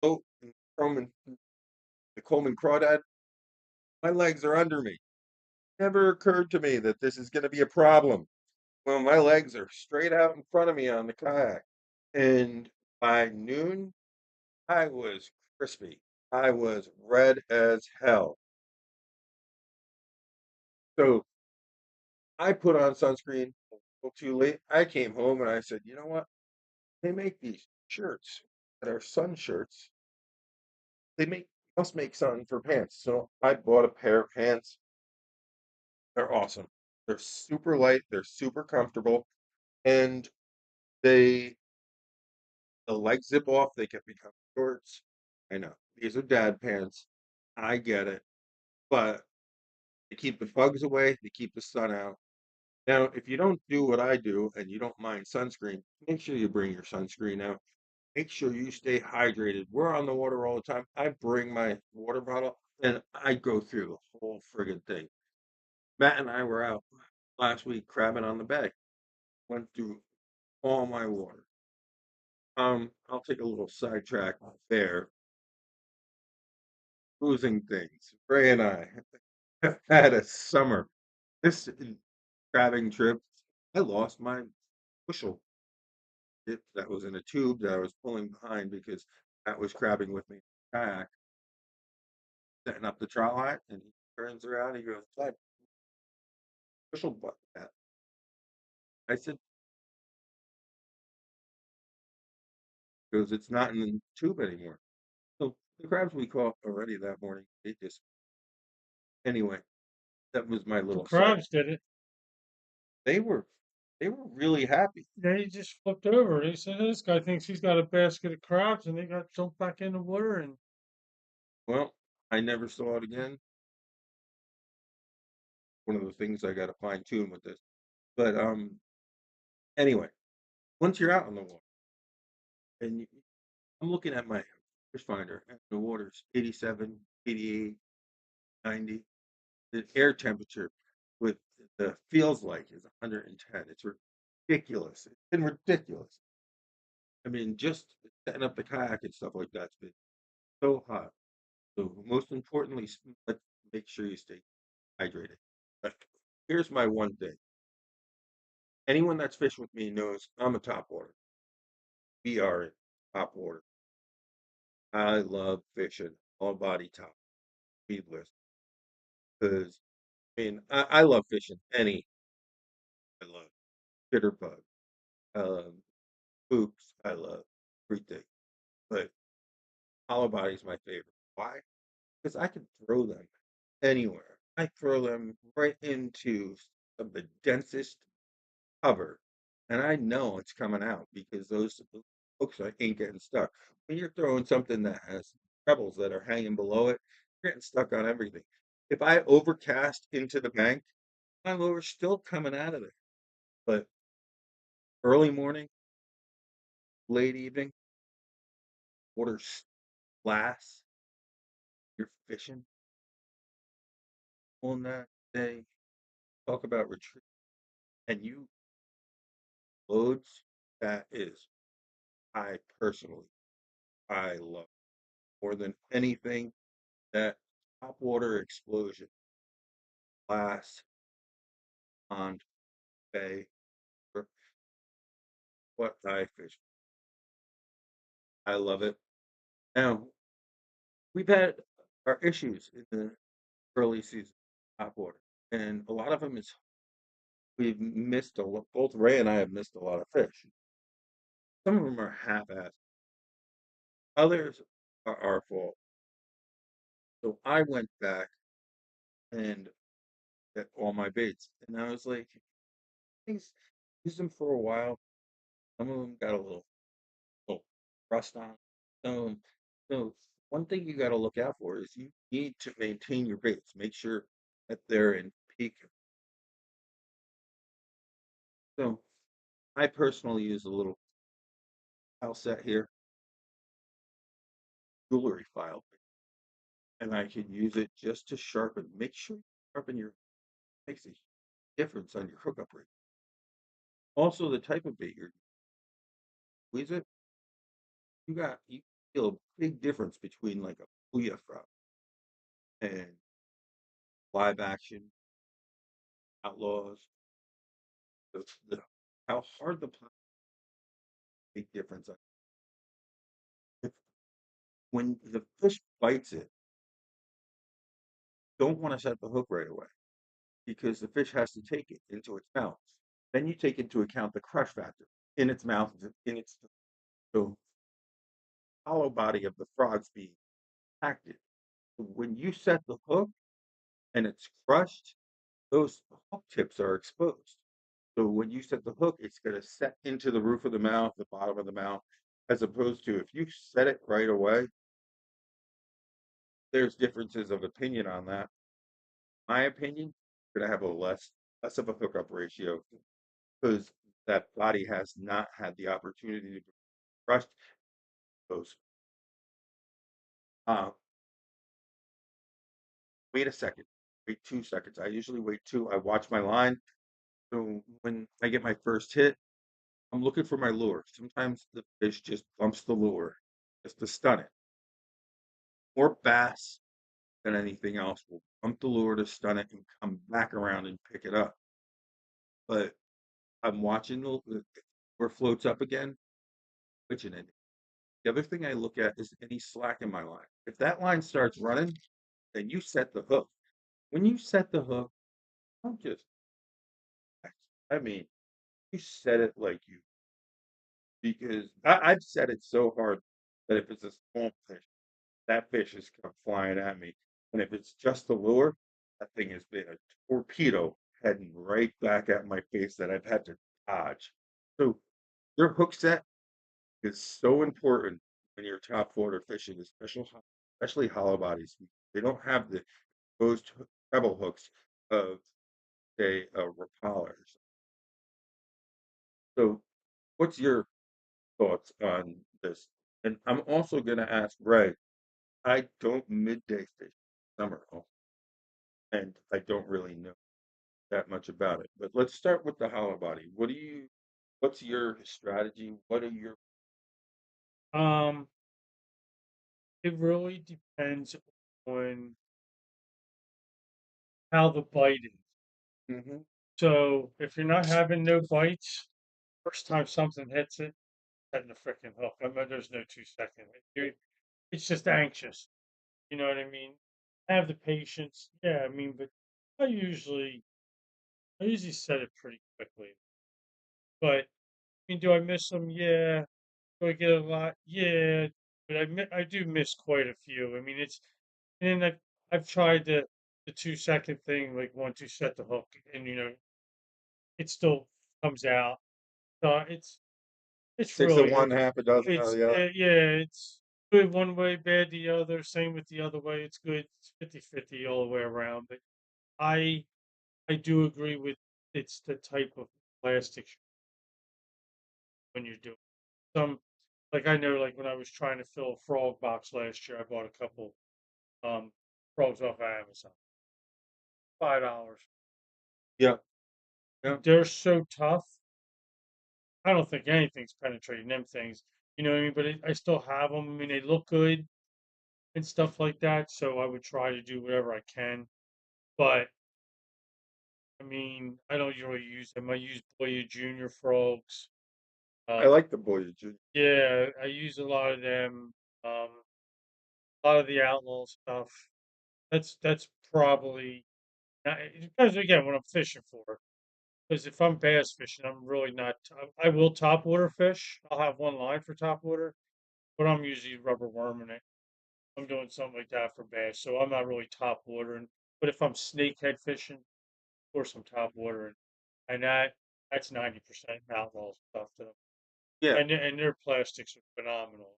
boat in the Coleman Crawdad, my legs are under me. Never occurred to me that this is going to be a problem. Well, my legs are straight out in front of me on the kayak. And by noon, I was crispy. I was red as hell. So I put on sunscreen a little too late. I came home and I said, you know what? They make these shirts that are sun shirts. They must make something for pants. So I bought a pair of pants. They're awesome. They're super light. They're super comfortable, and they the legs zip off. They can become shorts. I know these are dad pants. I get it, but they keep the bugs away. They keep the sun out. Now, if you don't do what I do and you don't mind sunscreen, make sure you bring your sunscreen out. Make sure you stay hydrated. We're on the water all the time. I bring my water bottle and I go through the whole friggin' thing. Matt and I were out last week crabbing on the bay. Went through all my water. I'll take a little sidetrack there. Losing things. Ray and I have had a summer. This crabbing trip, I lost my bushel. That was in a tube that I was pulling behind because Pat was crabbing with me in the kayak, setting up the trout line, and he turns around, he goes, "Ty, bushel butt that." I said, "Goes, it's not in the tube anymore." So the crabs we caught already that morning, they just anyway. That was my The little side. crabs did it. They were they were really happy. They just flipped over. They said, this guy thinks he's got a basket of crabs, and they got jumped back in the water. And Well, I never saw it again. One of the things I got to fine tune with this. But anyway, once you're out on the water, and I'm looking at my fish finder, and the water's 87, 88, 90. The air temperature with the feels like is 110. It's ridiculous. It's been ridiculous. I mean, just setting up the kayak and stuff like that's been so hot. So most importantly, let's make sure you stay hydrated. But here's my one thing. Anyone that's fished with me knows I'm a top water. We are in top water. I love fishing all body top, speedless. Because I mean, I love fishing any. I love jitterbug. Um, hoops. I love everything. But hollow body is my favorite. Why? Because I can throw them anywhere. I throw them right into some of the densest cover, and I know it's coming out because those hooks ain't getting stuck. When you're throwing something that has pebbles that are hanging below it, you're getting stuck on everything. If I overcast into the bank, my lure's still coming out of there. But early morning, late evening, water's glass, you're fishing on that day. Talk about retreat, and you loads. That is, I personally, I love more than anything that top water explosion, glass, pond, bay, or what I fish. I love it. Now, we've had our issues in the early season, top water, and a lot of them is we've missed a lot. Both Ray and I have missed a lot of fish. Some of them are half-assed. Others are our fault. So I went back and got all my baits, and I was like, these use them for a while. Some of them got little rust on 'em. So one thing you got to look out for is you need to maintain your baits. Make sure that they're in peak. So I personally use a little file set here, jewelry file, and I can use it just to sharpen. Make sure you sharpen your makes a difference on your hookup rate. Also, the type of bait you're squeeze it. You got you feel a big difference between like a booyah frog and live action outlaws. The how hard the pop big difference. If, when the fish bites it, don't want to set the hook right away because the fish has to take it into its mouth. Then you take into account the crush factor in its mouth, in its so hollow body of the frog's being active. When you set the hook and it's crushed, those hook tips are exposed. So when you set the hook, it's going to set into the roof of the mouth, the bottom of the mouth, as opposed to if you set it right away, there's differences of opinion on that. My opinion, going to have a less of a hookup ratio because that body has not had the opportunity to be crushed. Those uh, wait a second, wait 2 seconds. I usually wait two. I watch my line. So when I get my first hit, I'm looking for my lure. Sometimes the fish just bumps the lure just to stun it. More bass than anything else will bump the lure to stun it and come back around and pick it up. But I'm watching the lure floats up again, pitching it. The other thing I look at is any slack in my line. If that line starts running, then you set the hook. When you set the hook, don't just, I mean, you set it like you, because I've set it so hard that if it's a small fish, that fish has come flying at me. And if it's just the lure, that thing has been a torpedo heading right back at my face that I've had to dodge. So your hook set is so important when you're top water fishing, especially hollow bodies. They don't have the exposed treble hooks of, say, a Rapala. So what's your thoughts on this? And I'm also going to ask Ray. I don't midday fish summer, and I don't really know that much about it. But let's start with the hollow body. What's your strategy? What are your Um, it really depends on how the bite is. hmm So if you're not having no bites, first time something hits it, setting the freaking hook. I mean, there's no 2 second. It's just anxious. You know what I mean? Have the patience. Yeah, I mean, but I usually set it pretty quickly. But I mean, do I miss them? Yeah. Do I get a lot? Yeah. But I do miss quite a few. I mean, and I've tried the 2 second thing, like once you set the hook, and it still comes out. So it's six of really one, half a dozen of it's the other? yeah, it's good one way, bad the other. Same with the other way. It's good. It's 50-50 all the way around. But I I do agree with it's the type of plastic when you're doing some like I know like when I was trying to fill a frog box last year, I bought a couple um frogs off of Amazon. $5. Yeah, yeah. They're so tough. I don't think anything's penetrating them things. You know what I mean? But I still have them. I mean, they look good and stuff like that. So I would try to do whatever I can. But I mean, I don't really use them. I use Boya Junior frogs. I Um, like the Voyager. yeah, I use a lot of them. A lot of the outlaw stuff. That's probably it depends again what I'm fishing for. Because if I'm bass fishing, I'm really not. I will top water fish. I'll have one line for top water, but I'm usually rubber worming it. I'm doing something like that for bass, so I'm not really top watering. But if I'm snakehead fishing, of course I'm top watering, and that's 90% outlaw stuff to them. Yeah, And their plastics are phenomenal.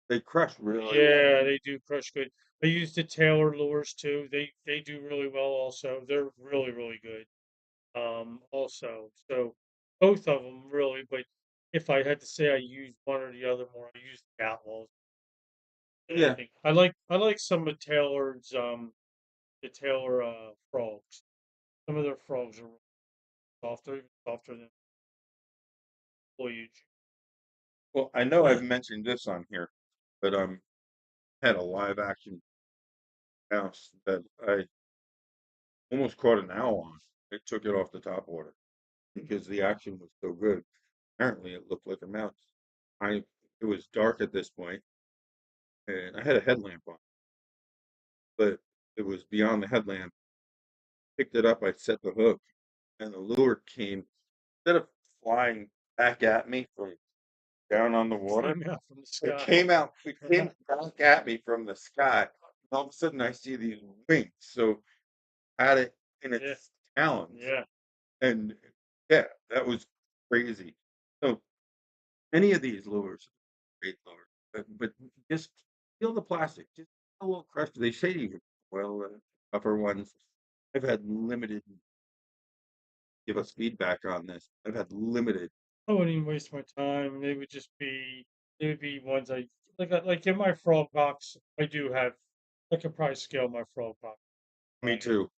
they crush really well. Yeah, they do crush good. I use the Taylor lures too. They do really well also. They're really good. Also, so both of them really. But if I had to say I use one or the other more, I use the Outlaws than Yeah, anything. I like some of Taylor's the Taylor frogs. Some of their frogs are softer, even softer than foliage. well, I know I've mentioned this on here. but had a live action mouse that I almost caught an owl on. It took it off the top water because the action was so good. Apparently, it looked like a mouse. I It was dark at this point, and I had a headlamp on, but it was beyond the headlamp. Picked it up, I set the hook, and the lure came instead of flying back at me from down on the water. Came out from the It sky. came out, it came back at me from the sky. And all of a sudden, I see these wings. So had it in Yeah, its talons, yeah. and yeah, that was crazy. So any of these lures, great lures, but just feel the plastic, just a little crushed. They say you can well, tougher ones. I've had limited. Give us feedback on this. I've had limited. I wouldn't even waste my time. They would be ones like in my frog box. I do have. I could probably scale my frog box Me by too.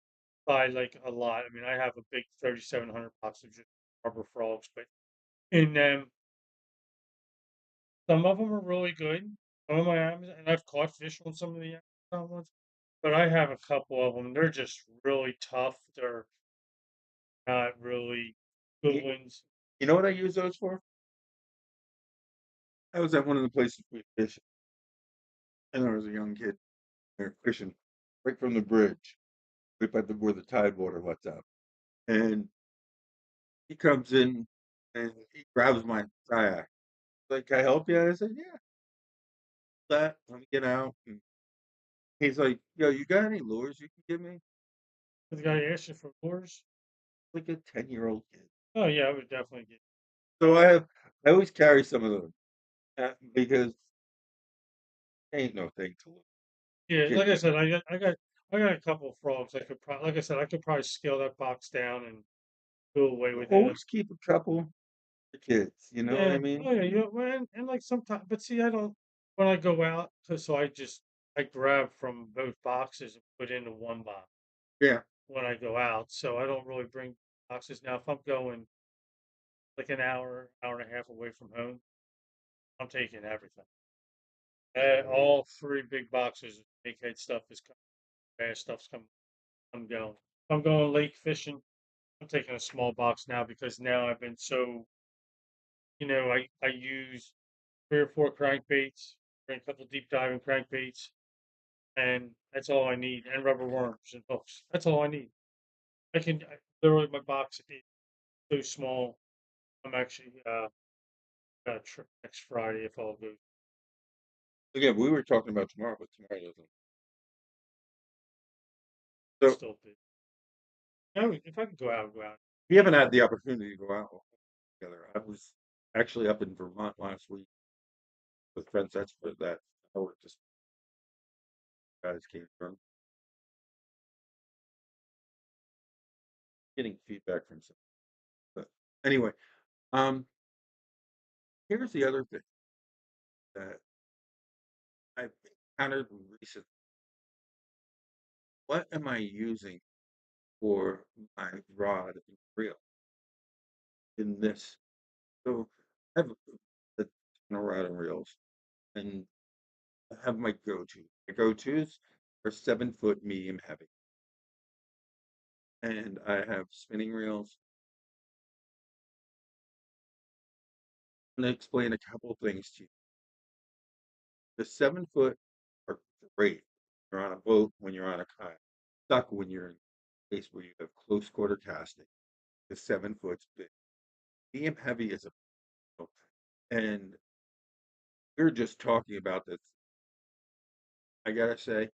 like a lot. I mean, I have a big 3,700 box of just rubber frogs, but in them, some of them are really good. Some of my Amazon, and I've caught fish on some of the Amazon ones, but I have a couple of them. They're just really tough. They're not really good You, ones. you know what I use those for? I was at one of the places we fish, and there was a young kid there fishing right from the bridge, right by where the tide water lets out. And he comes in and he grabs my kayak. Like, can I help you? I said, yeah, let me get out. And he's like, yo, you got any lures you can give me? The guy asked you for lures. Like a 10-year-old kid. Oh yeah, I would definitely get. So I always carry some of them because ain't no thing to look. Yeah, Kid like I can said, I got a couple of frogs. I could probably, like I said, I could probably scale that box down and do away with it. always keep a couple for kids. You know what I Yeah, mean? oh yeah, you know, and like sometimes, but see, I don't when I go out, so I grab from both boxes and put into one box Yeah. when I go out. So I don't really bring boxes now. If I'm going like an hour and a half away from home, I'm taking everything. All three big boxes of big head stuff is coming. Bad stuff's coming. I'm going. If I'm going lake fishing. I'm taking a small box now because now I've been so, I use 3 or 4 crankbaits, bring a couple deep diving crankbaits, and that's all I need, and rubber worms and hooks. That's all I need. Literally my box is so small. I'm actually got a trip next Friday if all goes. Again, we were talking about tomorrow, but tomorrow doesn't. So Still big. No, if I could go out, I'd go out. we haven't had the opportunity to go out together. I was actually up in Vermont last week with friends. That's where that our just guys came from. Getting feedback from some. But anyway, um, here's the other thing that I've encountered recently. What am I using for my rod and reel in this? So I have a ton of rod and reels, and I have my go-to. My go-tos are 7 foot medium heavy, and I have spinning reels. I'm gonna explain a couple of things to you. The 7 foot are great. You're on a boat when you're on a kayak. Suck when you're in a place where you have close quarter casting. The 7 foot's big. Medium heavy is a and we were just talking about this. I gotta say,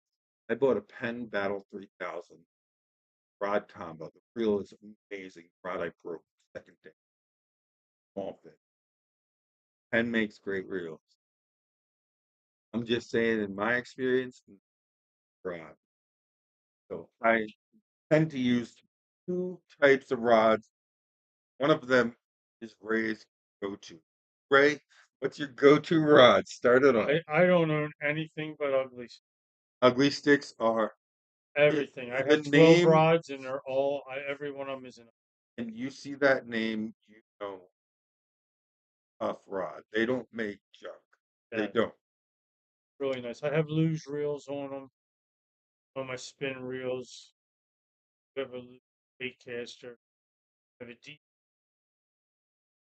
I bought a Penn Battle 3000 rod combo. The reel is amazing. Rod I broke second day. Small fit. Penn makes great reels. I'm just saying, in my experience, rod. So I tend to use two types of rods. One of them is Ray's go-to. Ray, what's your go-to rod? Start it off. I don't own anything but ugly Ugly sticks are it, everything. I the have 12 name, rods and every one of them is an and you see that name, you know, tough rod. They don't make junk. They yeah. don't. really nice. I have luge reels on them, on my spin reels. I have a bait caster. I have a deep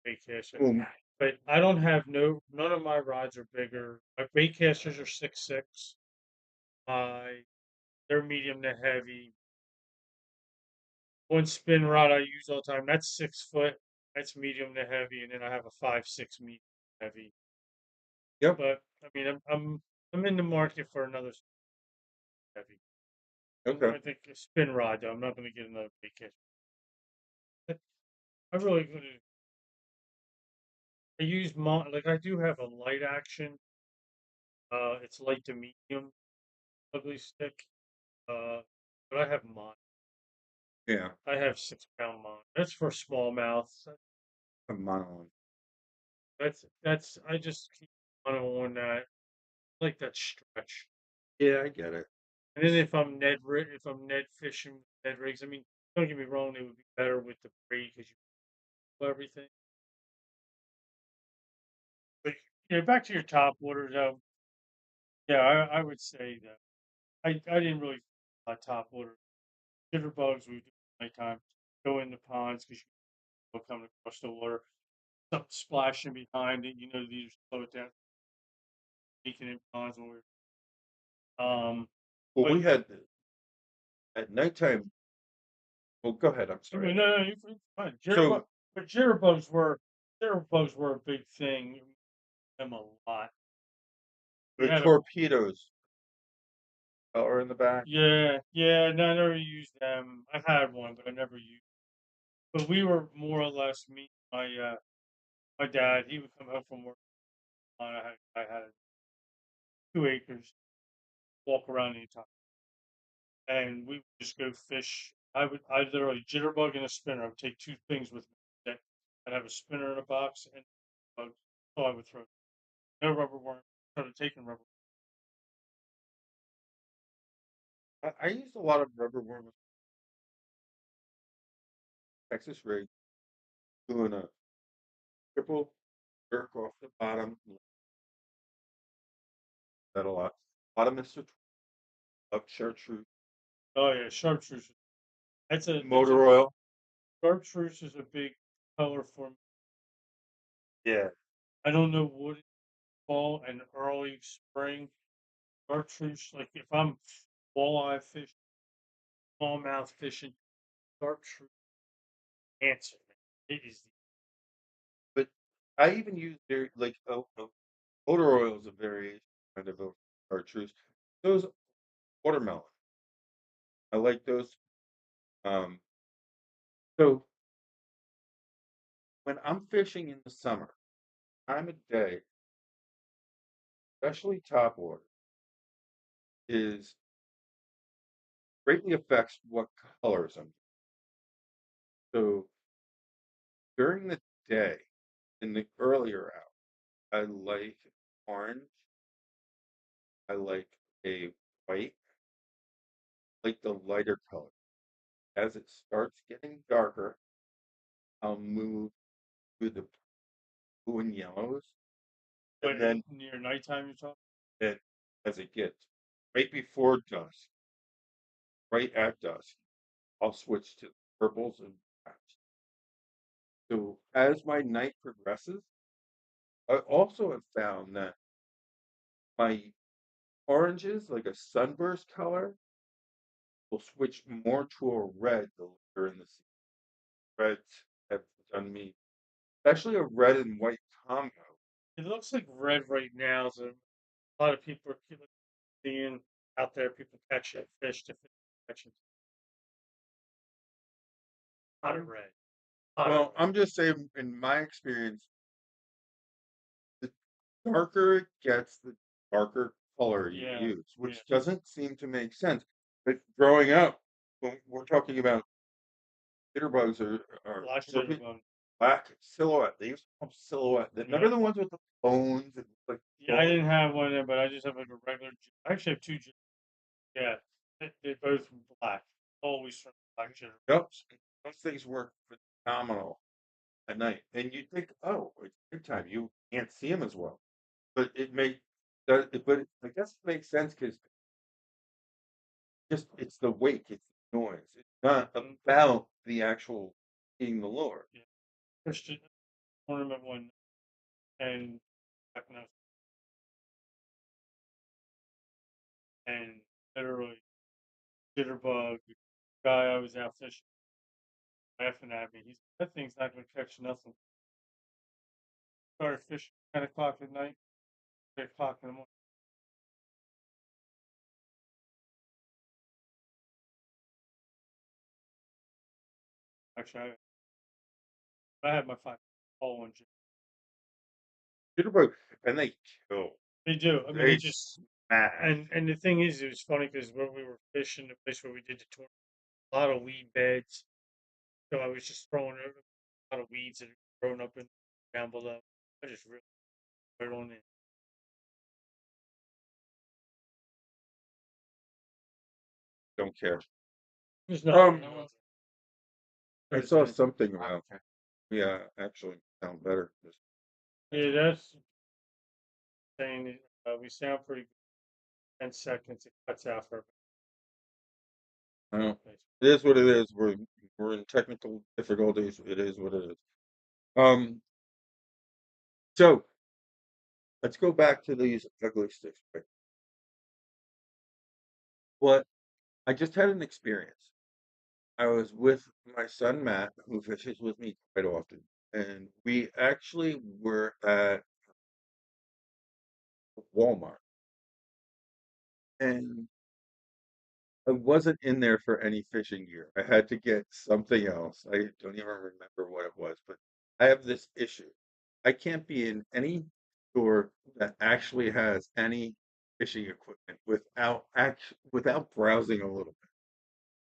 bait caster. Boom. But I don't have none of my rods are bigger. My bait casters are 6'6". My they're medium to heavy. One spin rod I use all the time, that's 6 foot. That's medium to heavy, and then I have a 5'6" medium heavy. Yep. But I mean, I'm in the market for another heavy. Okay. I think a spin rod though. I'm not going to get another big catch. I really going to. I use like I do have a light action. It's light to medium ugly stick. Uh, but I have mine. Yeah. I have 6 pound mine. That's for smallmouth. A mono. That's I just keep on that. I like that stretch. Yeah, I get it. And then if I'm Ned fishing with Ned rigs, I mean, don't get me wrong, they would be better with the braid because you pull everything. But back to your top water though. Yeah, I would say that I didn't really top water jitterbugs. We do at nighttime go in the ponds because you coming across the water, something splashing behind it. You know, these slow it down, speaking in ponds when Well, but we had at nighttime. Well, go ahead. I'm sorry. no, you're fine. So But jitterbugs were a big thing. Them a lot. We the had a torpedoes are in the back. yeah. No, I never used them. I had one, but I never used. But we were more or less me, my dad. He would come home from work. And I had 2 acres, walk around anytime, and we would just go fish. I literally jitterbug and a spinner. I would take two things with me. I'd have a spinner in a box and bugs. So I would throw no rubber worm. Started taking rubber. I used a lot of rubber worm with Texas rig doing a triple jerk off the bottom. That a lot. A lot of Mr. Up chartreuse. Oh yeah, chartreuse. That's a Motor oil. chartreuse is a big color for me. Yeah. I don't know what it's fall and early spring. Chartreuse, like if I'm walleye fishing, smallmouth fishing, chartreuse answer. It is But I even use their like motor oil is a variation kind of a chartreuse. Those watermelon. I like those. Um, so when I'm fishing in the summer, time of day, especially top water, is greatly affects what colors I'm. So during the day, in the earlier hour, I like orange. I like a white, like the lighter color. As it starts getting darker, I'll move to the blue and yellows, but and then near nighttime you're talking. it, as it gets right before dusk, right at dusk, I'll switch to purples and blacks. So as my night progresses, I also have found that my oranges, like a sunburst color, will switch more to a red the later in the season. Reds have done me, especially a red and white combo. It looks like red right now. So a lot of people are seeing out there. People catching fish to catching a lot of I'm, red. A lot of well, red. I'm just saying, in my experience, the darker it gets, the darker color you Yeah, use, yeah. which doesn't seem to make sense. But growing up, when we're talking about jitterbugs are Black jitterbug. black silhouette. They used to call them silhouette. Remember Yeah. the ones with the bones and like Yeah, I bones? didn't have one there, but I just have like a regular. I actually have two. Yeah, they're both black. Always from black Yep. jitterbugs. Those things work phenomenal at night. And you think, oh, it's nighttime. You can't see them as well. But it may but I guess it makes sense because just it's the wake, it's the noise. It's not Mm, about the actual being the lure. yeah. Christian tournament one and back when I was- and literally jitterbug guy I was out fishing laughing at me. He's that thing's not gonna catch nothing. Started fishing 10 o'clock at night, 3 o'clock in the morning. Actually, I had my five all one jig. Jitterbug, and they kill. They do. I mean, They they just smash. and the thing is, it was funny because where we were fishing, the place where we did the tour, a lot of weed beds. So I was just throwing a lot of weeds that had grown up and down below. I just really right on in. Don't care. There's nothing. Um, No one's I there's saw been. something about. Yeah, actually, sound better. Yeah, that's saying we sound pretty good. 10 seconds, it cuts out for Well, everybody. it is what it is. We're in technical difficulties. It is what it is. Um, so let's go back to these ugly sticks. Right? What I just had an experience. I was with my son Matt, who fishes with me quite often, and we actually were at Walmart, and I wasn't in there for any fishing gear. I had to get something else. I don't even remember what it was, but I have this issue. I can't be in any store that actually has any fishing equipment without browsing a little bit.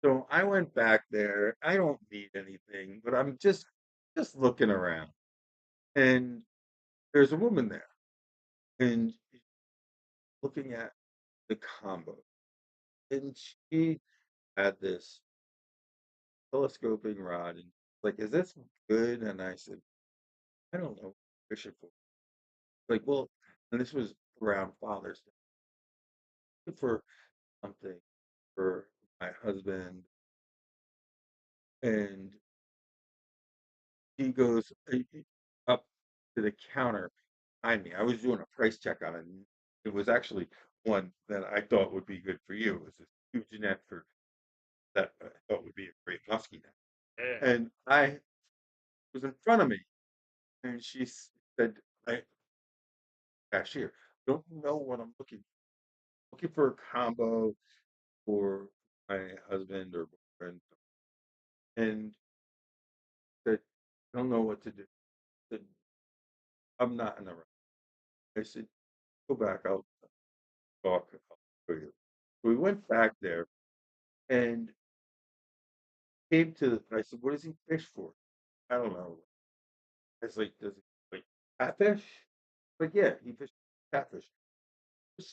So I went back there. I don't need anything, but I'm just looking around. And there's a woman there and looking at the combo. And she had this telescoping rod and like, is this good? And I said, I don't know. Fish it for. Like, well, and this was around Father's Day. For something for my husband. And he goes up to the counter behind me. I was doing a price check on it. And it was actually one that I thought would be good for you. It was this huge net for that I thought would be a great musky net. Yeah. And I was in front of me, and she said, "I cashier, don't know what I'm looking for a combo for my husband or boyfriend, and said, I don't know what to do. I said, I'm not in a rush. I said, go back, I'll talk, I'll show you. We went back there and came to, I said, what does he fish for? I don't know. I was like, does he like catfish? Like, yeah, he fishes catfish. He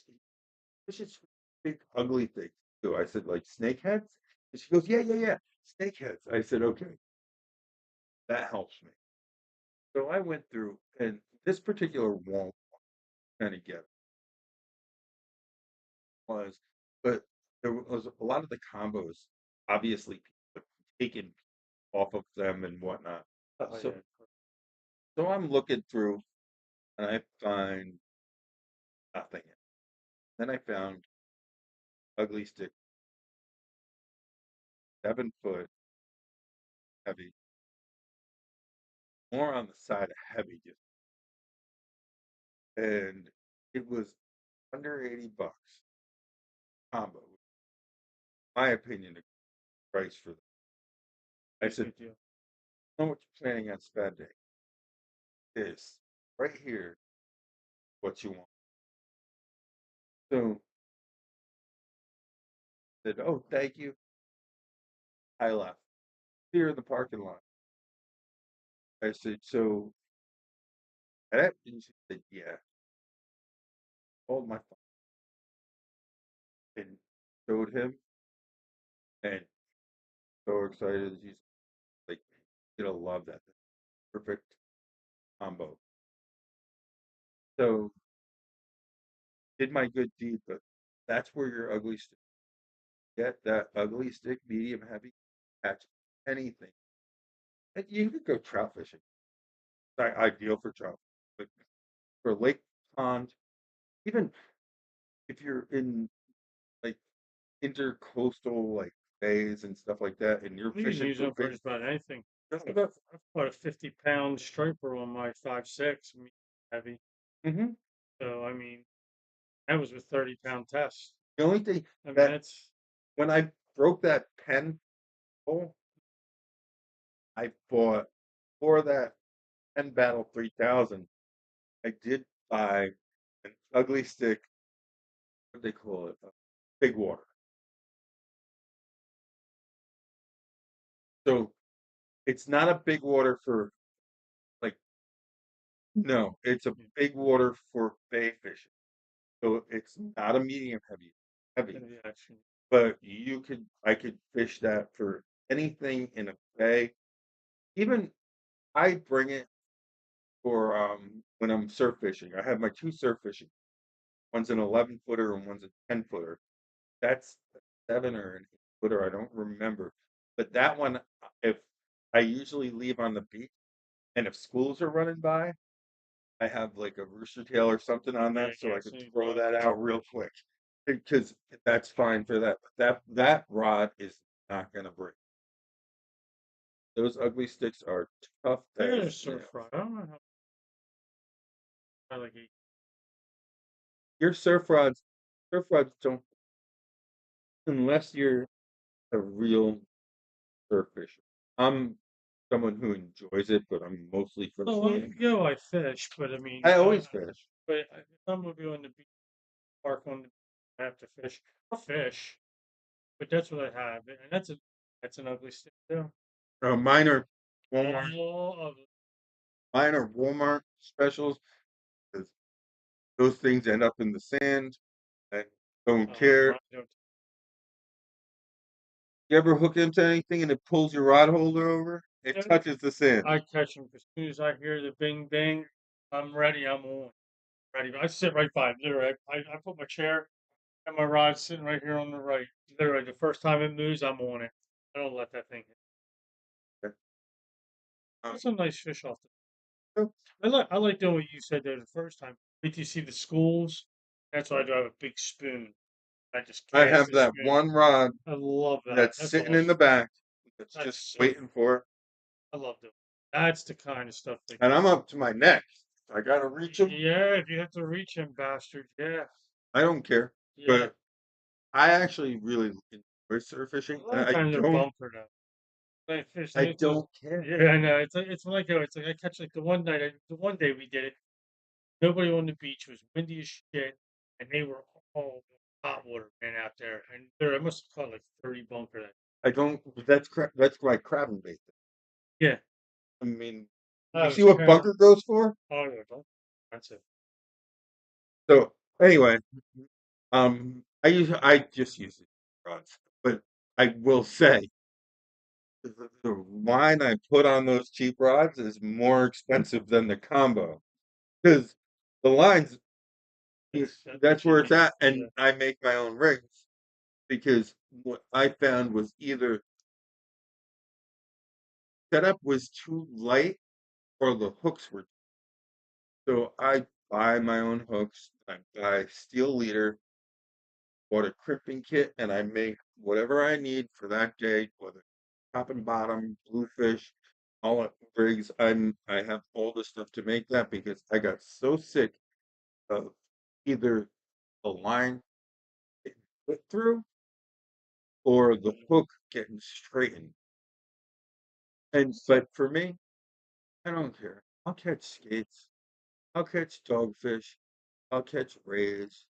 fishes big ugly things too. I said, like snakeheads? And she goes, yeah, yeah, yeah, snakeheads. I said, okay, that helps me. So I went through, and this particular won't kind of get was, but there was a lot of the combos, obviously, people have taken off of them and whatnot. Oh So, yeah. so I'm looking through, and I find nothing. Then I found ugly stick, 7 foot, heavy, more on the side of heavy, just, and it was under $80 combo. My opinion, the price for them. I said, Good deal. know what you're planning on spending is right here what you want. So I said, oh, thank you. I left. Here in the parking lot. I said, so that and she said, yeah. Hold my phone and showed him and so excited. He's like, you're gonna love that. Perfect combo. So did my good deed, but that's where your ugly stick. Get that ugly stick, medium heavy, catch anything. And you could go trout fishing. Ideal for trout, but for lake, pond, even if you're in like intercoastal like bays and stuff like that, and you're You can fishing use for them for big, just about anything. just I've about. I've caught a 50-pound striper on my 5.6 heavy. Hmm. So I mean, that was with 30-pound test. The only thing I mean, that that's when I broke that pen hole, I bought for that pen battle 3000. I did buy an ugly stick. What do they call it? Big water. So it's not a big water for like no, it's a big water for bay fishing. So it's not a medium heavy, heavy action. but I could fish that for anything in a bay. Even I bring it for when I'm surf fishing. I have my two surf fishing. One's an 11 footer and one's a 10 footer. That's a 7 or an 8 footer. I don't remember. But that one, if I usually leave on the beach, and if schools are running by, I have like a rooster tail or something on Yeah, that, so yeah. I So could you throw drop that it. out real quick because that's fine for that. But that rod is not gonna break. Those ugly sticks are tough I got a as surf nails. rod. I don't know how I like it. Your surf rods don't unless you're a real surf fisher. I'm someone who enjoys it, but I'm mostly for the Oh, money. I fish, but I mean, I always fish. if I'm gonna be on the beach, park on the beach, I have to fish. I'll fish, but that's what I have, and that's an ugly stick too. Mine are Walmart. All of it. Mine are Walmart specials because those things end up in the sand. I don't care. Mine don't. You ever hook into anything and it pulls your rod holder over? It Yeah, touches the sand. I catch them as soon as I hear the bing bing. I'm ready. I'm on. Ready. I sit right by it. Literally, I put my chair and my rod sitting right here on the right. Literally, the first time it moves, I'm on it. I don't let that thing hit. Um, That's a nice fish off the. so I like doing what you said there the first time. Wait till you see the schools. That's why I do have a big spoon. I just I cast have the that spoon. one rod I love that. that's That's sitting in the awesome. back that's That's just so. waiting for it. I love it. That's the kind of stuff that And I'm gets. up to my neck. I gotta reach them. Yeah, if you have to reach him, bastard. Yeah, I don't care. yeah. But I actually really enjoy surf fishing. A lot And of times they're bunker though. Like fish, I those. don't care. Yeah, I know. It's when I go. It's like I catch like the one night. The one day we did it. Nobody on the beach. It was windy as shit, and they were all hot water man out there. And there, I must have caught like 30 bunker that. I don't. That's my crabbing bait. Yeah, I mean, I you see was what crap. bunker goes for? Oh yeah, don't. That's it. So anyway, I just use it rods, but I will say the line I put on those cheap rods is more expensive than the combo because the lines That's that's what you where it's need. at, Yeah. and I make my own rings because what I found was either setup was too light or the hooks were. So I buy my own hooks. I buy steel leader, bought a crimping kit, and I make whatever I need for that day, whether top and bottom, bluefish, all it rigs. I have all the stuff to make that because I got so sick of either the line getting put through or the hook getting straightened. And but for me, I don't care. I'll catch skates. I'll catch dogfish. I'll catch rays.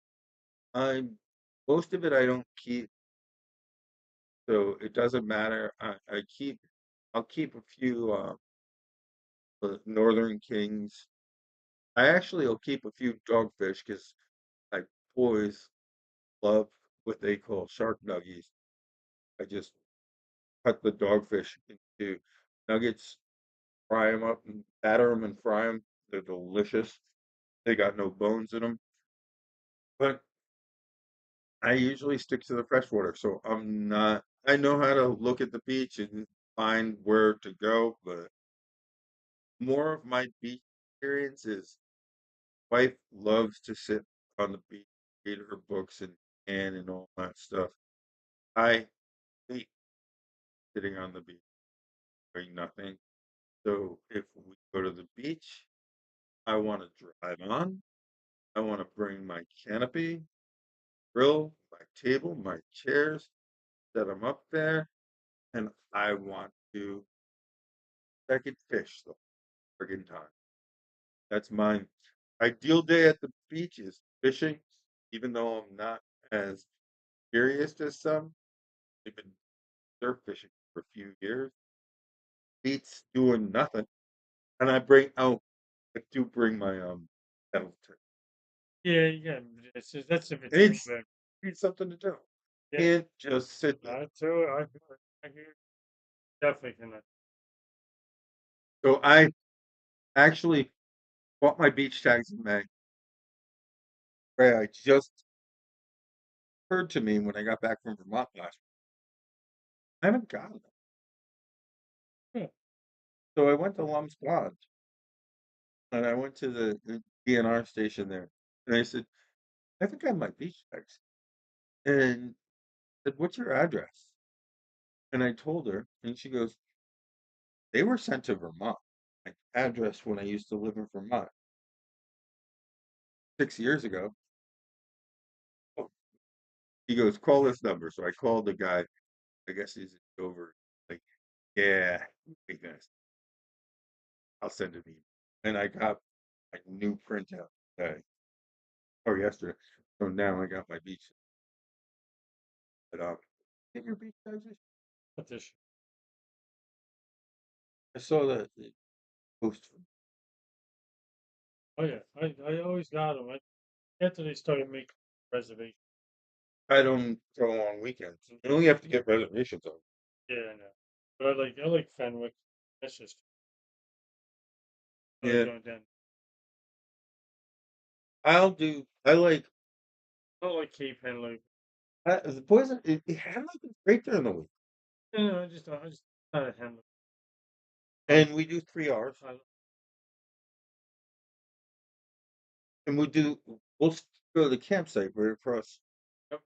I'm most of it I don't keep, so it doesn't matter. I'll keep a few northern kings. I actually will keep a few dogfish because my boys love what they call shark nuggies. I just cut the dogfish into nuggets, fry them up and batter them and fry them. They're delicious. They got no bones in them. but I usually stick to the freshwater, so I know how to look at the beach and find where to go, but more of my beach experience is wife loves to sit on the beach, read her books and all that stuff. I hate sitting on the beach doing nothing. So if we go to the beach, I want to drive on. I want to bring my canopy, grill, my table, my chairs, set them up there, and I want to I could fish the friggin' time. That's my ideal day at the beach is fishing, even though I'm not as experienced as some. I've been surf fishing for a few years. Beats doing nothing. And I do bring my pedal to Yeah, yeah. That's if it's it's moving. need something to do. Yeah, Can't just sit there. that too. I hear definitely cannot. So I actually bought my beach tags in May. Right, I just occurred to me when I got back from Vermont last. I haven't gotten them. Yeah, So I went to Lum's Lodge and I went to the DNR station there. And I said, I think I have my beach tags. And I said, what's your address? And I told her, and she goes, they were sent to Vermont. My address when I used to live in Vermont 6 years ago. Oh, he goes, call this number. So I called the guy. I guess he's in Dover. Like, yeah, I guess I'll send an email. And I got a new printout today or yesterday. So now I got my beach. But get your beach tags. but this. I saw the post. Oh yeah, I always got them. After they started making reservations. I don't go on weekends. You only have to get reservations on. Yeah, I know. But I like Fenwick. That's just I like Yeah, going down. I'll do. I like I don't like Cape Henley. the poison. It had like been great during the week, No, I just not a Henley. Um, and we do 3 hours, I, and we'll go to the campsite right across. yep,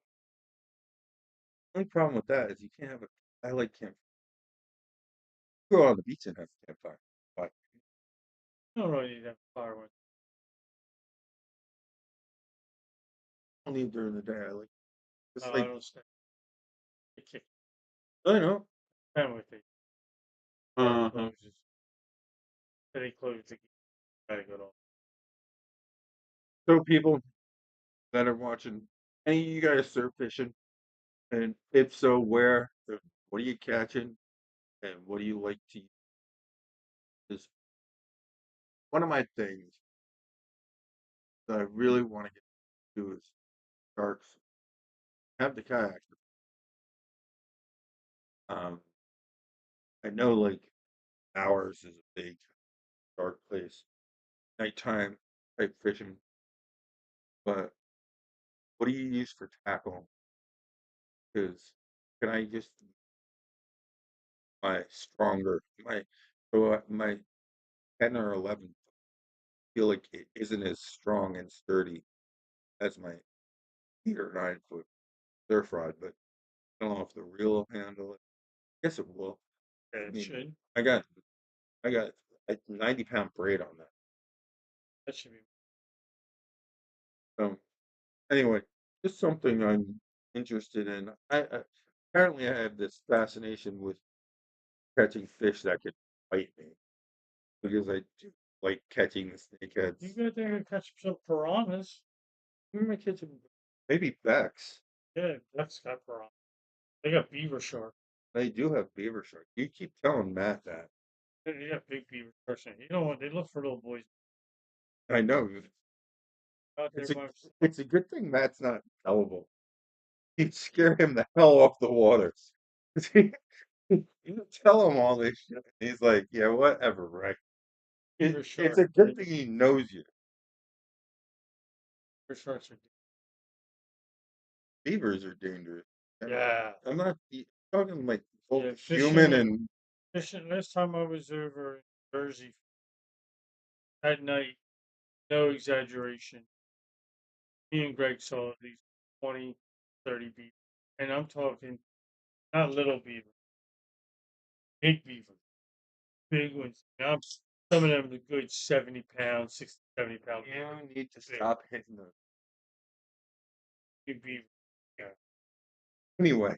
Only problem with that is you can't have a. I like camp. Go on the beach and have a campfire, but I don't really need that far one. only during the day. I like it's I like don't stay. They kick I don't know. Fenwick. They park Uh-huh. closes. They close to gotta go to. So people that are watching, any of you guys surf fishing, and if so, where? What are you catching? And what do you like to use? One of my things that I really want to get to is sharks. Have the kayak. Um, I know like ours is a big shark place, nighttime type fishing, but what do you use for tackle? Because can I just my stronger my 10 or 11 feel like it isn't as strong and sturdy as my 8 or 9 foot surf rod, but I don't know if the reel will handle it. I guess it will. Yeah, I it mean, should. I got I got a 90 pound braid on that. That should be. So anyway, just something I'm interested in. I apparently I have this fascination with catching fish that could bite me because I do like catching the You snakeheads. go there and catch some piranhas. Who am I catching? Maybe Becks. Yeah, that's got piranha. They got beaver shark. They do have beaver shark. You keep telling Matt that. They got big beaver sharks. You know what? They look for little boys I know. out there It's a by themselves. it's a good thing Matt's not gullible. He'd scare him the hell off the water. You tell him all this shit. He's like, yeah, whatever, right? Beaver It's shark. a good thing he knows you. Beaver sharks are. beavers are dangerous. And Yeah, I'm not talking like both yeah. human and Fishing. Last time I was over in Jersey at night, no exaggeration. Me and Greg saw at least 20, 30 beavers, and I'm talking not little beaver, big beaver, big ones. Now, some of them are good 70 pounds, 60, 70 pounds. you need to Big, stop hitting them. big beaver. Yeah, Anyway,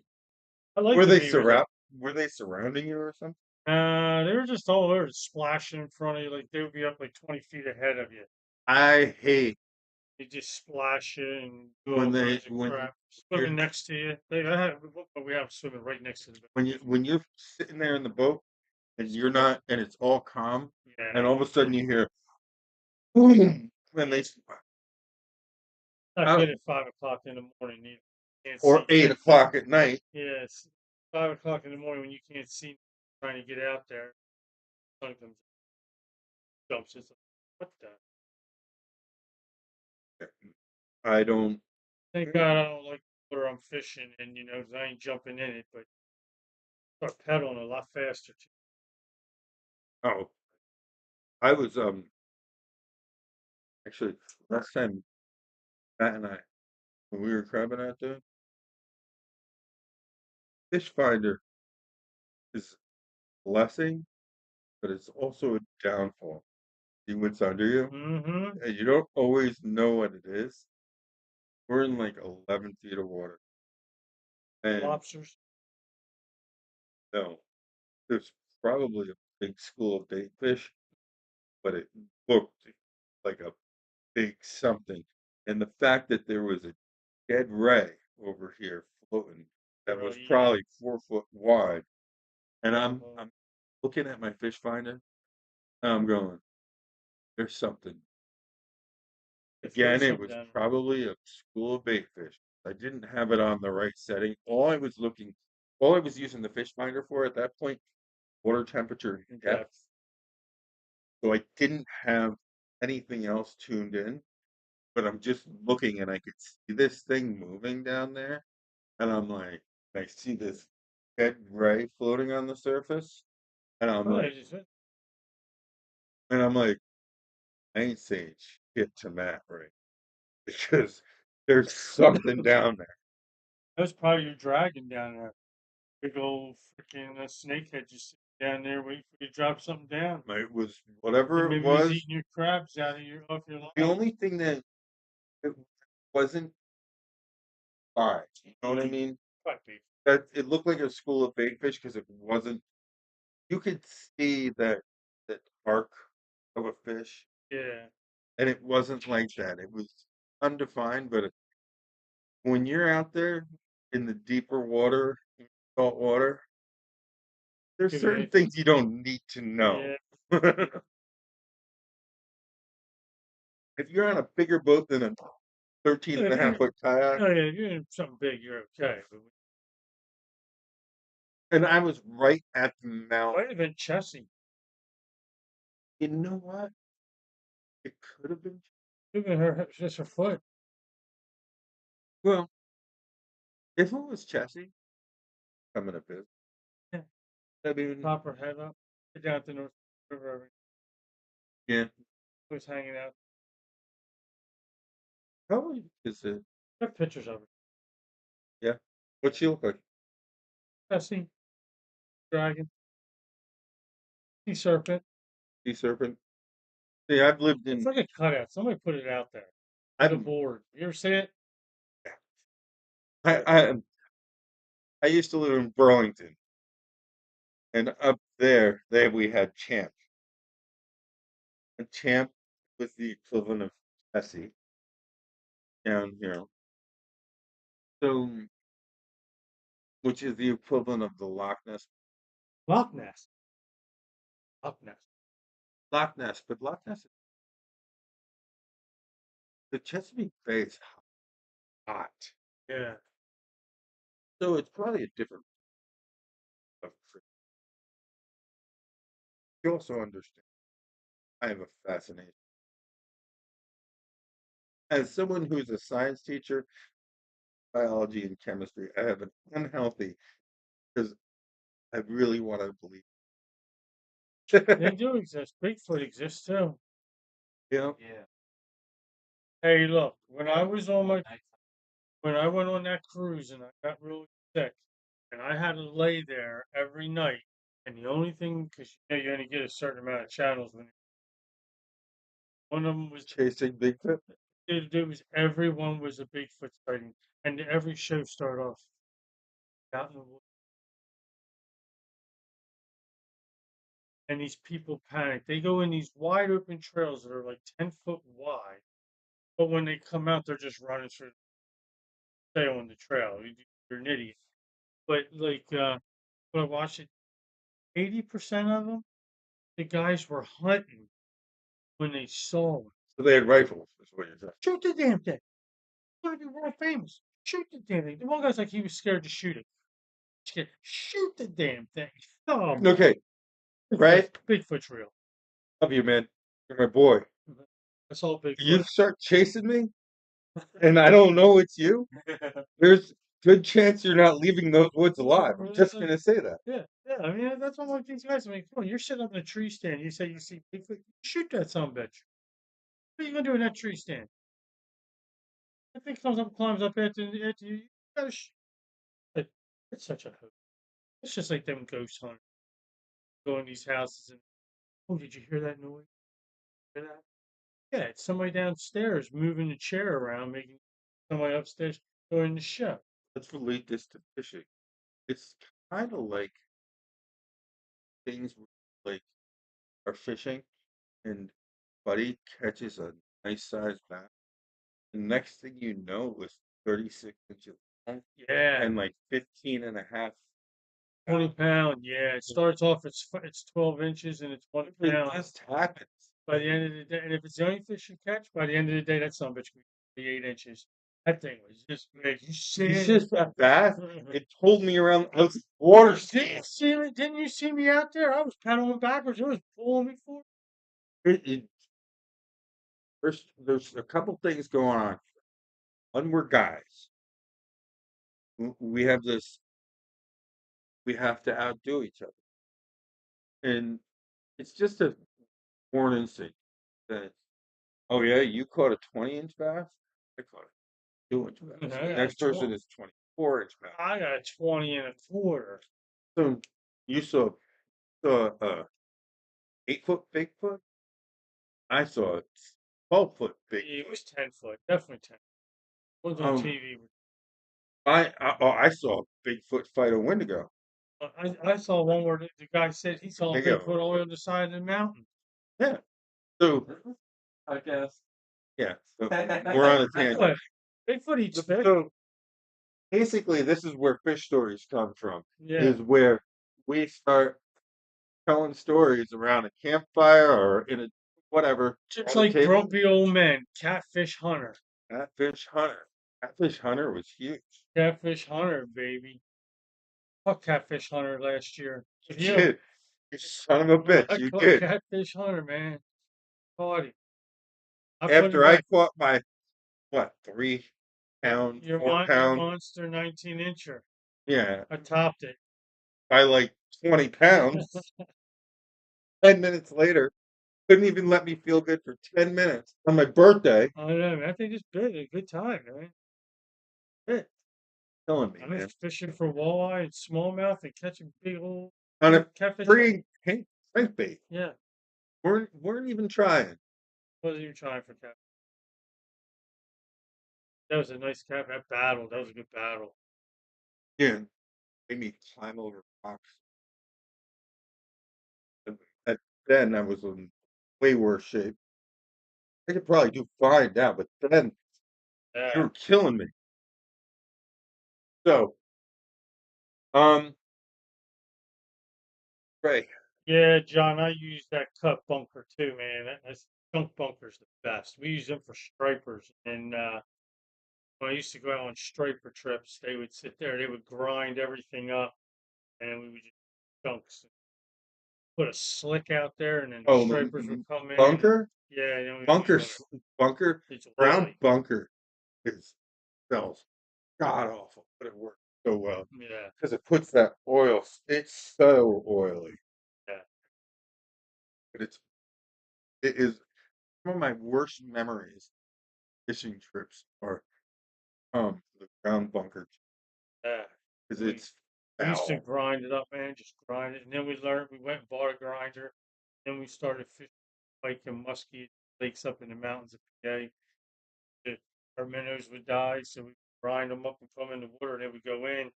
I like were the they beavers. surrounding you or something? They were just all over, splashing in front of you, like they would be up like 20 feet ahead of you. I hate They just splash you and do when all they kinds of crap. you're Swimming next to you. We have swimming right next to the when you're sitting there in the boat and you're not and it's all calm and yeah. all of a sudden you hear boom and they Not out good at 5 o'clock in the morning either. Can't or see. 8 o'clock at night. Yes, 5 o'clock in the morning when you can't see, trying to get out there. Sun comes, jumps. It's like, what the? I don't. Thank God I don't like the water I'm fishing in, 'cause I ain't jumping in it, but start pedaling a lot faster too. Oh, I was actually last time Matt and I when we were crabbing out there, fish finder is a blessing, but it's also a downfall. See what's under you, Mm-hmm. and you don't always know what it is. We're in like 11 feet of water, and Lobsters. no, there's probably a big school of bait fish, but it looked like a big something. And the fact that there was a dead ray over here floating that Bro, was yeah. probably 4 foot wide. And Uh, I'm looking at my fish finder and I'm going, there's something. they throw Again, it something was down. probably a school of bait fish. I didn't have it on the right setting. All I was using the fish finder for at that point, water temperature and Depth. depth. So I didn't have anything else tuned in, but I'm just looking and I could see this thing moving down there. And I'm like, I see this dead ray floating on the surface. And I'm Oh, like, they just and I'm like, I ain't saying shit to Matt, right? Because there's something down there. that's probably your dragon down there. Big old freaking snakehead just sitting down there waiting for you to drop something down. It was And whatever it maybe he's was. eating your crabs out of your off your The line. only thing that it wasn't fine. You know what I mean? Quite big. That it looked like a school of bait fish because it wasn't. You could see that arc of a fish, Yeah. and it wasn't like that. It was undefined, but when you're out there in the deeper water, salt water, there's Give you certain anything. things you don't need to know. Yeah. If you're on a bigger boat than a 13 Yeah, and if a half you're, foot kayak, oh yeah, if you're in something big, you're okay. But it and I was right at the mouth. might have been Chessie. You know what? It could have been. Could have been just her foot. Well, if it was Chessie coming up here, Yeah. I mean, Pop her head up. Get down to the North River. yeah. Was hanging out. Probably is it? Got pictures of her. Yeah. What she look like? Chessie, dragon, sea serpent. Sea serpent. See, I've lived It's in. like a cutout. Somebody put it out there. Like a I've. board. You ever see it? I. I used to live in Burlington, and up there we had Champ. And Champ was the equivalent of Essie down here. So, which is the equivalent of the Loch Ness. Loch Ness. Loch Ness. Loch Ness, but Loch Ness, the Chesapeake Bay is hot. Yeah. So it's probably a different. You also understand. I have a fascination. As someone who's a science teacher, biology and chemistry. I have an unhealthy because I really want to believe. They do exist. Bigfoot exists too. You know, Hey, look, when I went on that cruise and I got really sick, and I had to lay there every night, and the only thing, because you only get a certain amount of channels when one of them was chasing Bigfoot. it was everyone was a Bigfoot sighting, and every show started off out in the woods, and these people panic. They go in these wide open trails that are like 10 foot wide, but when they come out, they're just running through, stay on the trail. You're an idiot. But like when I watched it, 80% of them, the guys were hunting when they saw one. So they had rifles. That's what you're saying. Shoot the damn thing! Want to be world famous? Shoot the damn thing! The one guy's like he was scared to shoot it. Scared. Shoot the damn thing! Oh my! Okay, right? Bigfoot's real. Love you, man. You're my boy. That's all You Bigfoot. start chasing me, and I don't know it's you. There's good chance you're not leaving those woods alive. I'm just gonna say that. Yeah, yeah. I mean, that's what I'm like these guys. I mean, come on, you're sitting up in a tree stand. You say you see Bigfoot. Shoot that son of a bitch. What are you gonna do in that tree stand? That thing comes up, climbs up after you. You gotta Like, it's such a hoax. It's just like them ghost hunters go in these houses and, oh, did you hear that noise? Hear that? Yeah, it's somebody downstairs moving the chair around, making somebody upstairs doing the show. Let's relate this to fishing. It's kind of like things like are fishing, and Buddy catches a nice sized bass. The next thing you know, it's 36 inches long Yeah, and like 15 and a half 20 pounds. pound. Yeah, it starts off, it's 12 inches and it's 1 It pound. just happens. By the end of the day, and if it's the only fish you catch, by the end of the day, that son of a bitch could be 8 inches. That thing was just big. You see It's it? just that bass. It pulled me around. I was water skiing. Didn't you see me out there? I was pedaling backwards. It was pulling me forward. It, there's a couple things going on. One, we're guys. We have this. We have to outdo each other, and it's just a born instinct that. Oh yeah, you caught a 20-inch bass. I caught a 2-inch I bass. got Next person is 24-inch bass. I got a 20 and a quarter. So you saw 8-foot Bigfoot. I saw a 12-foot It Bigfoot. was 10 foot, definitely 10. Was on Um, TV. I saw a Bigfoot fight a Wendigo. I saw one where the guy said he saw a Wendigo. Bigfoot all the way on the side of the mountain. Yeah. So I guess. yeah. So we're on a tangent. Bigfoot eats fish. So basically, this is where fish stories come from. Yeah. Is where we start telling stories around a campfire or in a whatever. Just On the like table. grumpy old men. Catfish hunter. Catfish Hunter. Catfish Hunter was huge. Catfish hunter, baby. Fuck Catfish Hunter last year. You Yeah. did. You son of a bitch. I You caught did. Catfish Hunter, man. Caught him. I put him After I back. caught my, what, 3 pound, Your 4 pound? monster 19-incher. Yeah, I topped it. by like 20 pounds. 10 minutes later, couldn't even let me feel good for 10 minutes on my birthday. I know, man. I think it's big. A good time, man. It killing me, I was man. fishing for walleye and smallmouth and catching big old On a catfish. free crankbait. Yeah, Weren't even trying. wasn't even trying for catfish. That was a nice cat. That battle. That was a good battle. Yeah, made me climb over rocks. At then I was in way worse shape. I could probably do fine now, but then you Yeah. were killing me. So, um, Ray, Yeah, John, I use that cut bunker too, man. That's skunk bunker's the best. We use them for stripers. And when I used to go out on striper trips, they would sit there, they would grind everything up, and we would just chunks. Put a slick out there, and then the oh, stripers would come in. bunker, Yeah, then we bunker, fish on it. bunker, It's brown oily. bunker is smells. god awful, but it works so well Yeah, because it puts that oil. It's so oily, yeah, but it is one of my worst memories. Fishing trips are the ground bunker yeah. because We it's we used to foul. grind it up, man, just grind it, and then we learned. We went and bought a grinder. Then we started fishing pike and muskie lakes up in the mountains of PA. The, our minnows would die, so we grind them up and throw them in the water. Then we go in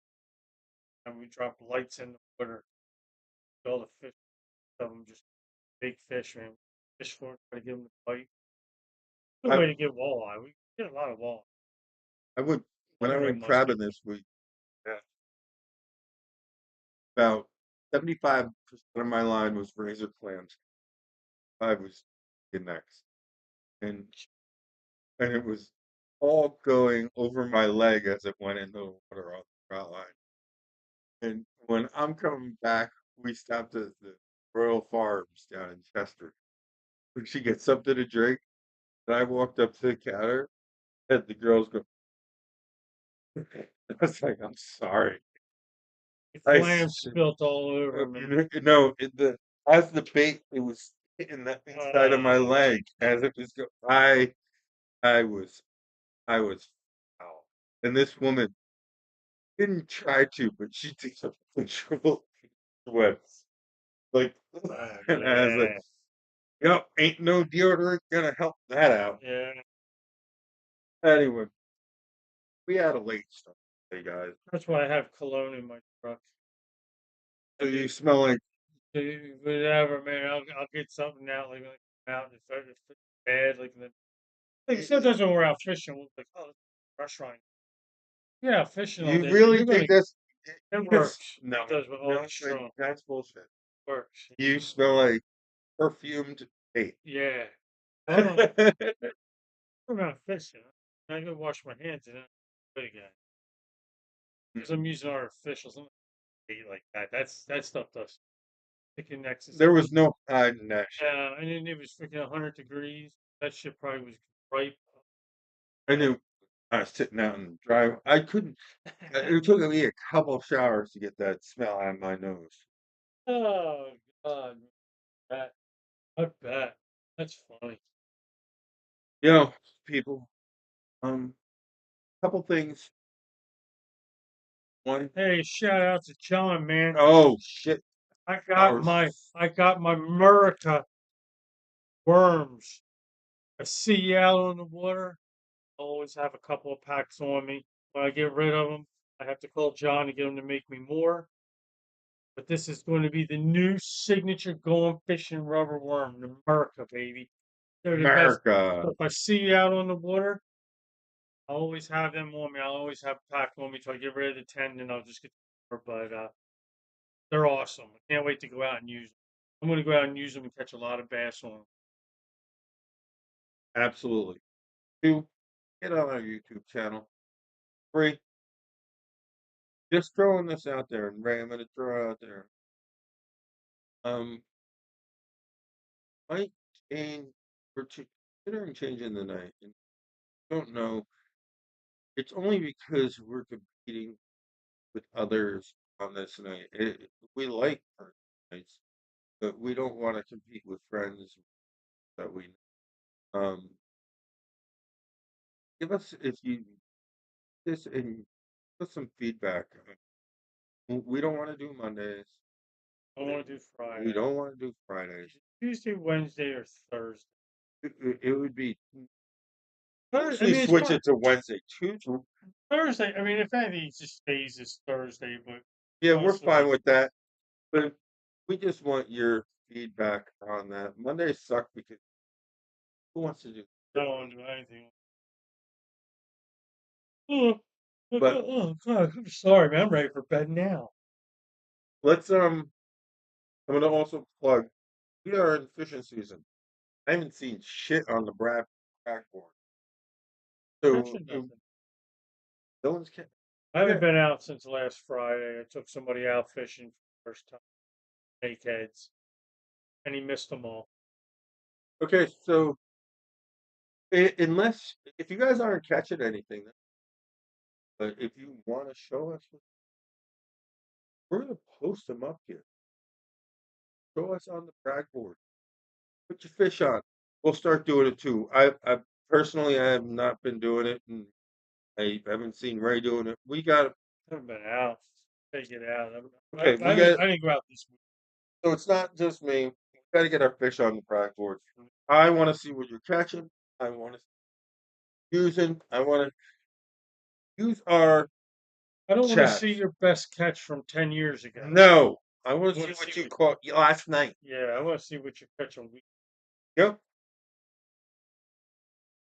and we drop lights in the water. All the fish, of them just big fish, man. Fish for it, try to give them the bite. Good I way to get walleye. We get a lot of walleye. I would when I Hungry went muskie. crabbing this week. Yeah, about 75% of my line was razor clams. I was next, and it was all going over my leg as it went into the water on the trout line. And when I'm coming back, we stopped at the Royal Farms down in Chester. She gets something to drink, and I walked up to the counter, and the girls go, I was like, I'm sorry. The I clam spilt all over me. no, as the bait, it was hitting the inside of my Oh, leg as it was go. I was I was foul. And this woman didn't try to, but she takes a control sweats. Like, oh and I was like, yeah, yep, ain't no deodorant gonna help that out. yeah. Anyway, we had a late start today, guys. That's why I have cologne in my truck. So you smell like Whatever, man. I'll get something out like out if it's bad like like sometimes when we're out fishing, we'll be like, oh, restaurant. Yeah, fishing all you day. really You're think gonna. that's It it's, works. no, It does with all no, the strong. that's bullshit. Works. You smell like perfumed bait. Yeah. Well, I don't. I'm out fishing. I go wash my hands and then good again because I'm using artificial something like that. That stuff does. It connects. It's There like was no hide in that shit. yeah, and then it was freaking 100 degrees. That shit probably was ripe. I knew I was sitting out in the drive. I couldn't. It took me a couple showers to get that smell out of my nose. Oh God, that I bet. That's funny. You know, people. Couple things. One, Hey, shout out to John, man. oh shit, I our got my I got my Murica worms. I see you out on the water. I always have a couple of packs on me. When I get rid of them, I have to call John to get him to make me more. But this is going to be the new signature going fishing rubber worm, the Murica, baby. They're the best. America. So if I see you out on the water, I always have them on me. I always have a pack on me till I get rid of the 10, and I'll just get the more. But they're awesome. I can't wait to go out and use them. I'm going to go out and use them and catch a lot of bass on them. Absolutely. Two, get on our YouTube channel. Three, just throwing this out there, and Ray, I'm gonna throw it out there. Um, might change. Considering changing the night, and don't know. It's only because we're competing with others on this night. We like our nights, but we don't want to compete with friends that we. Um, give us if you this and give us some feedback. We don't want to do Mondays. I want to do We Friday. don't want to do Fridays. Tuesday, Wednesday, or Thursday. It would be I mostly mean, it's switch fine. it to Wednesday, Tuesday. Thursday. I mean, if anything, it just stays as Thursday. But Yeah, we're fine honestly, with that. But we just want your feedback on that. Mondays suck because who wants to do I don't want to do anything. Oh, but God, I'm sorry, man. I'm ready for bed now. let's I'm gonna also plug we are in fishing season. I haven't seen shit on the backboard. So Catching nothing. no one's I haven't yeah. been out since last Friday. I took somebody out fishing for the first time, snakeheads, and he missed them all. Okay, so unless if you guys aren't catching anything, But if you want to show us, we're gonna post them up here. Show us on the brag board. Put your fish on. We'll start doing it too. I personally, I have not been doing it, and I haven't seen Ray doing it. We got Haven't been out. Gotta get out. okay. We got I didn't go out this week. so it's not just me. We got to get our fish on the brag board. I want to see what you're catching. I want to using. I want to use our I don't want to see chats. your best catch from 10 years ago. No, I want I to see want to see what you what, caught last night. yeah, I want to see what you catch on week. Yep.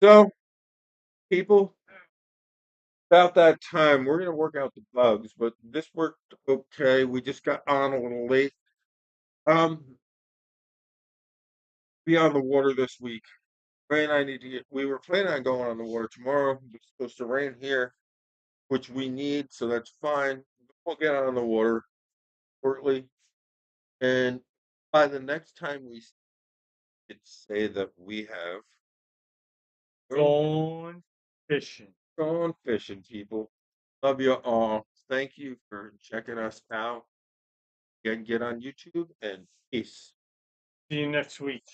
So people, about that time, we're gonna work out the bugs, but this worked okay. We just got on a little late. Um, be on the water this week. Ray and I need to get. We were planning on going on the water tomorrow. It's supposed to rain here, which we need, so that's fine. We'll get on the water shortly, and by the next time we could say that we have Going fishing. gone fishing, people. Love you all. Thank you for checking us out. Again, get on YouTube and peace. See you next week.